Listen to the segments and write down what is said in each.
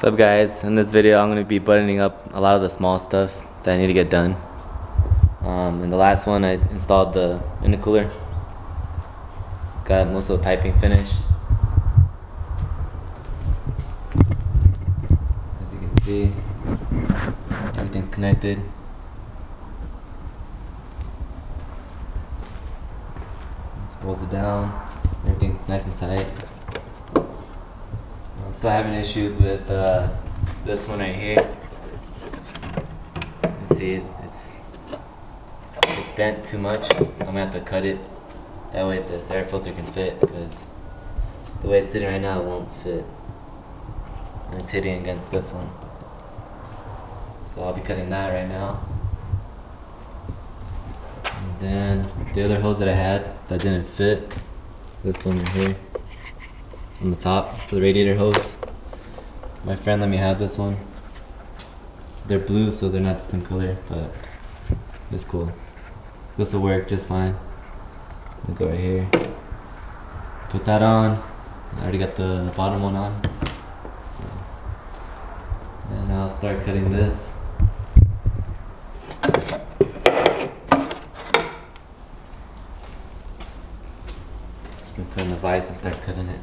What's up guys, in this video I'm going to be buttoning up a lot of the small stuff that I need to get done. In the last one I installed the intercooler, got most of the piping finished. As you can see, everything's connected. It's bolted down, everything's nice and tight. I'm still having issues with this one right here. You see it's bent too much, so I'm gonna have to cut it. That way this air filter can fit, because the way it's sitting right now it won't fit. And it's hitting against this one. So I'll be cutting that right now. And then the other hose that I had that didn't fit, this one right here on the top for the radiator hose. My friend let me have this one. They're blue, so they're not the same color, but it's cool. This will work just fine. I'll go right here. Put that on. I already got the bottom one on. And I'll start cutting this. Just gonna put in the vise and start cutting it.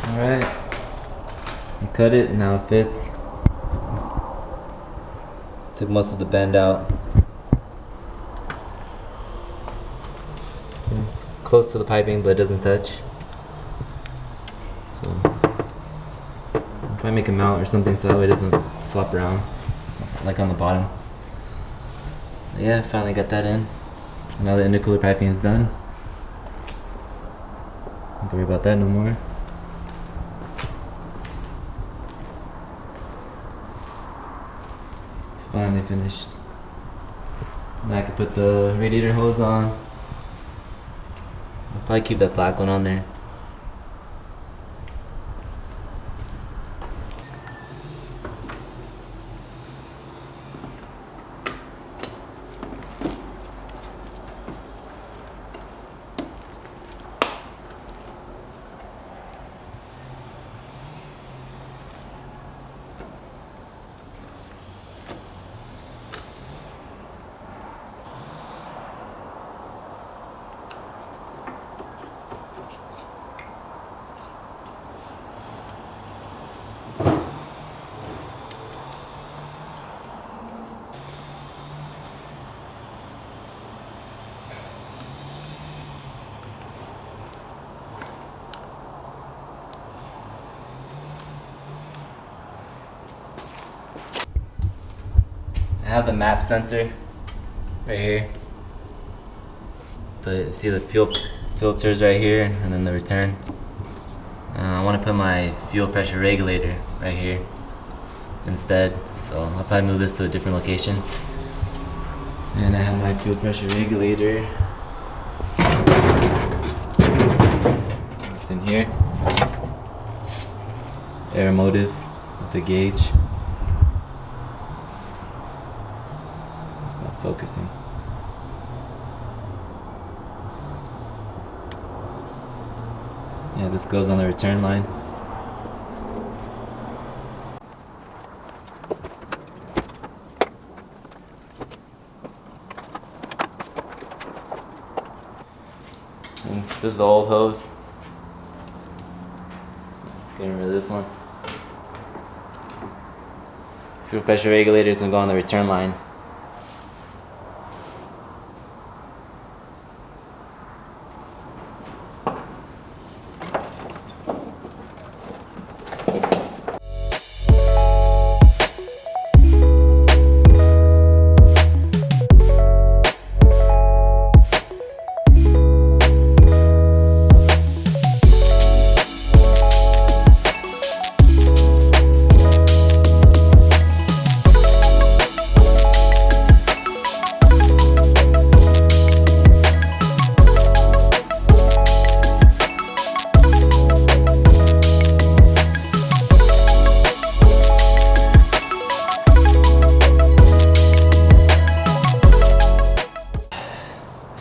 Alright, I cut it and now it fits. Took most of the bend out. It's close to the piping but it doesn't touch. So I'll probably make a mount or something so that way it doesn't flop around like on the bottom. But yeah, finally got that in. So now the intercooler piping is done. Don't have to worry about that no more. Finally finished. Now I can put the radiator hose on. I'll probably keep that black one on there. I have the map sensor right here, but see the fuel filters right here and then the return. I want to put my fuel pressure regulator right here instead, so I'll probably move this to a different location And I have my fuel pressure regulator. It's in here. Aermotive with the gauge. It's not focusing. Yeah, this goes on the return line. And this is the old hose. Getting rid of this one. Fuel pressure regulator is gonna go on the return line.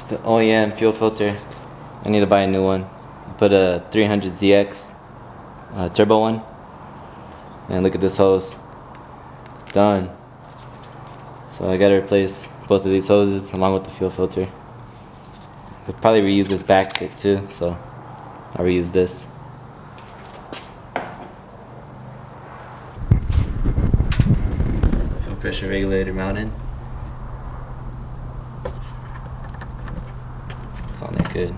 The OEM fuel filter. I need to buy a new one. I put a 300ZX turbo one, and look at this hose. It's done. So I gotta replace both of these hoses along with the fuel filter. I'll probably reuse this back kit too, so I'll reuse this. Fuel pressure regulator mounted. It's on there good.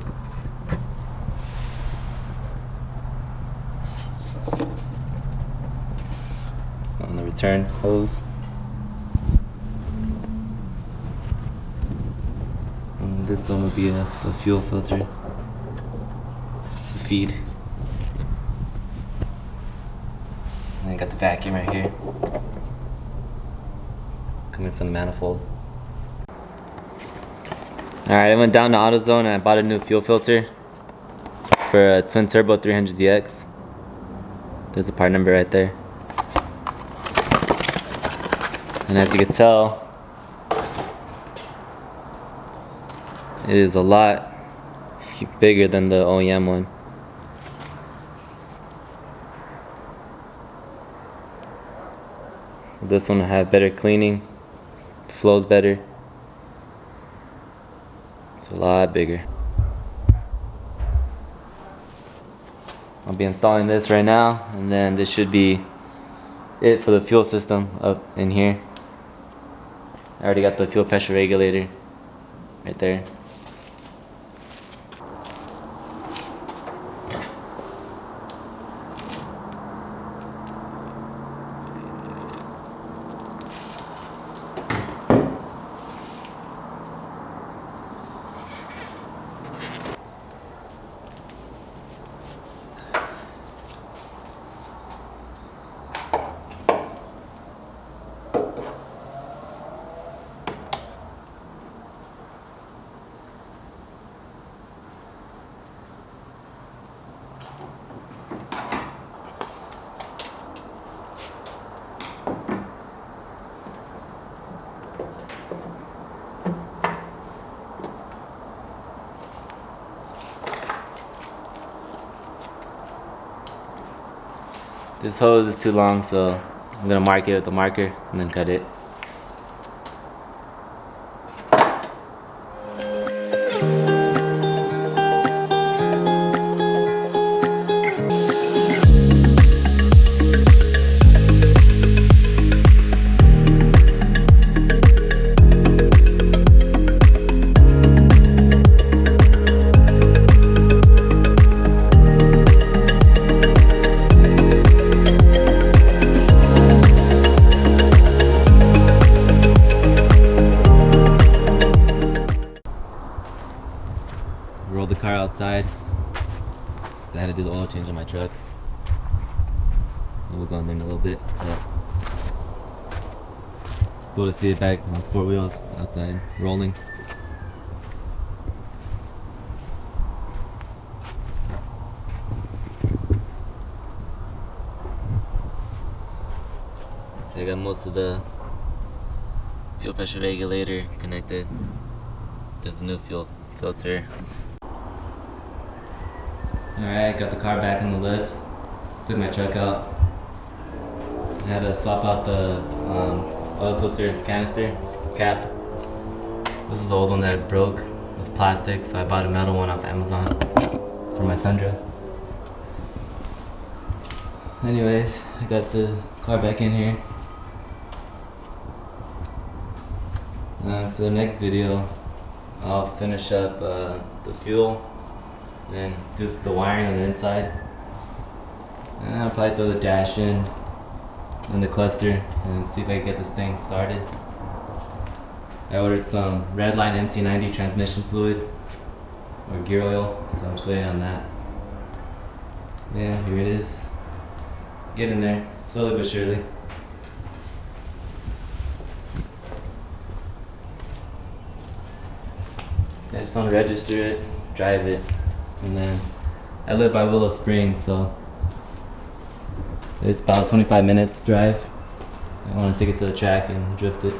On the return hose. And this one will be a fuel filter. The feed. And I got the vacuum right here. Coming from the manifold. Alright, I went down to AutoZone and I bought a new fuel filter for a twin turbo 300ZX. There's the part number right there. And as you can tell, it is a lot bigger than the OEM one. This one will have better cleaning, flows better. It's a lot bigger. I'll be installing this right now, and then this should be it for the fuel system up in here. I already got the fuel pressure regulator right there. This hose is too long, so I'm gonna mark it with a marker and then cut it. Rolled the car outside. I had to do the oil change on my truck. We'll go in there in a little bit. But it's cool to see it back on 4 wheels outside rolling. So I got most of the fuel pressure regulator connected. There's a new fuel filter. Alright, got the car back in the lift. Took my truck out. I had to swap out the oil filter canister cap. This is the old one that broke with plastic, so I bought a metal one off Amazon for my Tundra. Anyways, I got the car back in here. For the next video, I'll finish up the fuel and do the wiring on the inside. And I'll probably throw the dash in and the cluster and see if I can get this thing started. I ordered some Redline MT90 transmission fluid or gear oil, so I'm just waiting on that. Yeah, here it is. Getting there, slowly but surely. So I just want to register it, drive it, and then I live by Willow Springs, so it's about 25 minutes drive. I want to take it to the track and drift it.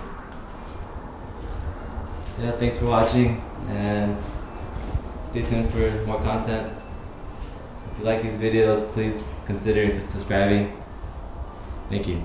Yeah, thanks for watching, and stay tuned for more content. If you like these videos, please consider subscribing. Thank you.